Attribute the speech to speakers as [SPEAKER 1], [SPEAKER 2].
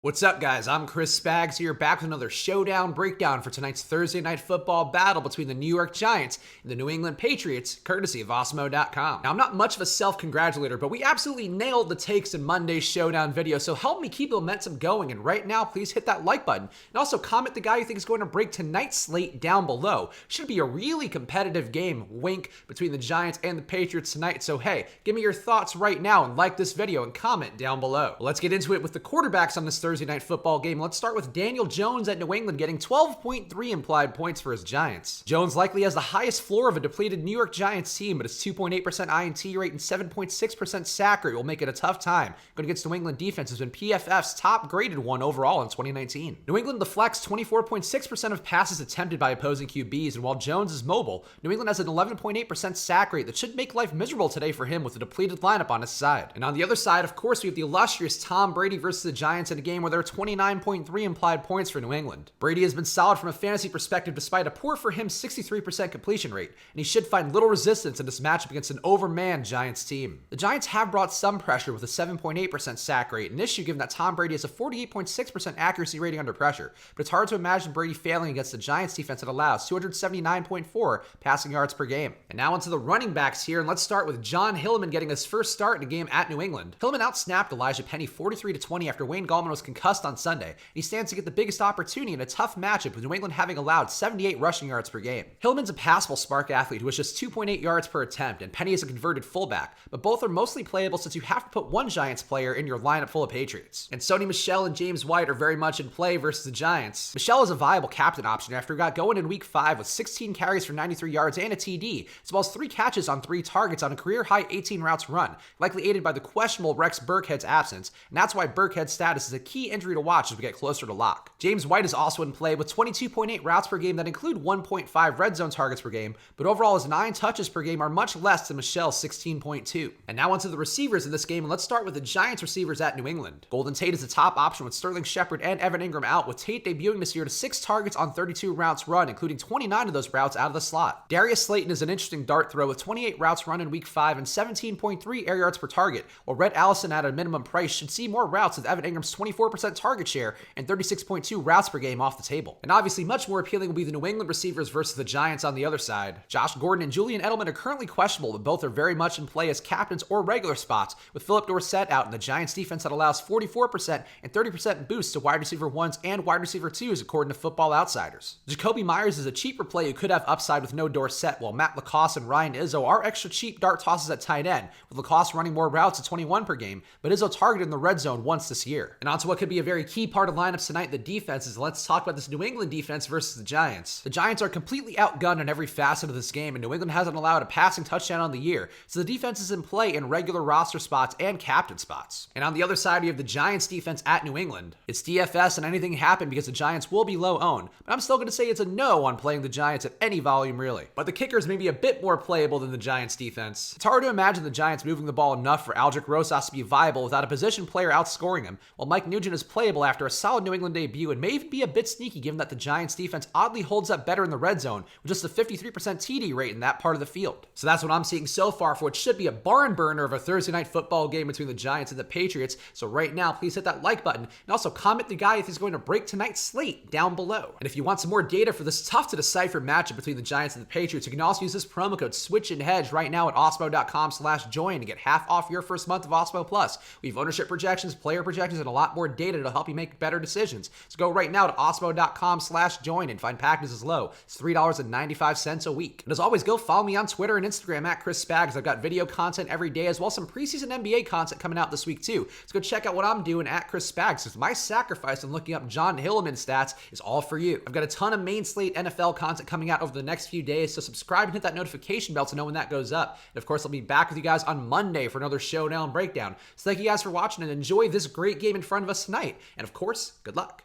[SPEAKER 1] What's up, guys? I'm Chris Spags here, back with another showdown breakdown for tonight's Thursday night football battle between the New York Giants and the New England Patriots, courtesy of Osmo.com. Now, I'm not much of a self-congratulator, but we absolutely nailed the takes in Monday's showdown video, so help me keep the momentum going, and right now, please hit that like button, and also comment the guy you think is going to break tonight's slate down below. Should be a really competitive game, wink, between the Giants and the Patriots tonight, so hey, give me your thoughts right now, and like this video, and comment down below. Well, let's get into it with the quarterbacks on this Thursday night football game. Let's start with Daniel Jones at New England getting 12.3 implied points for his Giants. Jones likely has the highest floor of a depleted New York Giants team, but his 2.8% INT rate and 7.6% sack rate will make it a tough time. Going against New England defense has been PFF's top graded one overall in 2019. New England deflects 24.6% of passes attempted by opposing QBs, and while Jones is mobile, New England has an 11.8% sack rate that should make life miserable today for him with a depleted lineup on his side. And on the other side, of course, we have the illustrious Tom Brady versus the Giants in a game where there are 29.3 implied points for New England. Brady has been solid from a fantasy perspective despite a poor for him 63% completion rate, and he should find little resistance in this matchup against an overmanned Giants team. The Giants have brought some pressure with a 7.8% sack rate, an issue given that Tom Brady has a 48.6% accuracy rating under pressure, but it's hard to imagine Brady failing against the Giants defense that allows 279.4 passing yards per game. And now onto the running backs here, and let's start with John Hillman getting his first start in a game at New England. Hillman outsnapped Elijah Penny 43-20 after Wayne Gallman was concussed on Sunday, and he stands to get the biggest opportunity in a tough matchup with New England having allowed 78 rushing yards per game. Hillman's a passable spark athlete who has just 2.8 yards per attempt, and Penny is a converted fullback, but both are mostly playable since you have to put one Giants player in your lineup full of Patriots. And Sony Michel and James White are very much in play versus the Giants. Michel is a viable captain option after he got going in week 5 with 16 carries for 93 yards and a TD, as well as 3 catches on 3 targets on a career-high 18 routes run, likely aided by the questionable Rex Burkhead's absence, and that's why Burkhead's status is a key injury to watch as we get closer to lock. James White is also in play with 22.8 routes per game that include 1.5 red zone targets per game, but overall his 9 touches per game are much less than Michel's 16.2. And now onto the receivers in this game, and let's start with the Giants receivers at New England. Golden Tate is the top option with Sterling Shepard and Evan Ingram out, with Tate debuting this year to 6 targets on 32 routes run, including 29 of those routes out of the slot. Darius Slayton is an interesting dart throw with 28 routes run in week 5 and 17.3 air yards per target, while Rhett Allison at a minimum price should see more routes with Evan Ingram's 24% target share and 36.2 routes per game off the table. And obviously much more appealing will be the New England receivers versus the Giants on the other side. Josh Gordon and Julian Edelman are currently questionable, but both are very much in play as captains or regular spots, with Philip Dorsett out in the Giants defense that allows 44% and 30% boosts to wide receiver 1s and wide receiver 2s according to Football Outsiders. Jacoby Myers is a cheaper play who could have upside with no Dorsett, while Matt Lacoste and Ryan Izzo are extra cheap dart tosses at tight end, with Lacoste running more routes at 21 per game, but Izzo targeted in the red zone once this year. And onto what could be a very key part of lineups tonight, the defenses. Let's talk about this New England defense versus the Giants. The Giants are completely outgunned in every facet of this game, and New England hasn't allowed a passing touchdown on the year, so the defense is in play in regular roster spots and captain spots. And on the other side, we have the Giants defense at New England. It's DFS and anything can happen because the Giants will be low owned, but I'm still going to say it's a no on playing the Giants at any volume really. But the kickers may be a bit more playable than the Giants defense. It's hard to imagine the Giants moving the ball enough for Aldrick Rosas to be viable without a position player outscoring him, while Mike Nugent is playable after a solid New England debut and may even be a bit sneaky given that the Giants defense oddly holds up better in the red zone with just a 53% TD rate in that part of the field. So that's what I'm seeing so far for what should be a barn burner of a Thursday night football game between the Giants and the Patriots. So right now, please hit that like button and also comment the guy if he's going to break tonight's slate down below. And if you want some more data for this tough to decipher matchup between the Giants and the Patriots, you can also use this promo code SWITCHANDHEDGE right now at osmo.com/join to get half off your first month of Osmo Plus. We have ownership projections, player projections, and a lot more data to help you make better decisions. So go right now to osmo.com/join and find packages as low as $3.95 a week. And as always, go follow me on Twitter and Instagram at Chris Spags. I've got video content every day as well as some preseason NBA content coming out this week too. So go check out what I'm doing at Chris Spags, because my sacrifice in looking up John Hillman stats is all for you. I've got a ton of main slate NFL content coming out over the next few days, so subscribe and hit that notification bell to know when that goes up. And of course, I'll be back with you guys on Monday for another showdown breakdown. So thank you guys for watching and enjoy this great game in front of us tonight. And of course, good luck.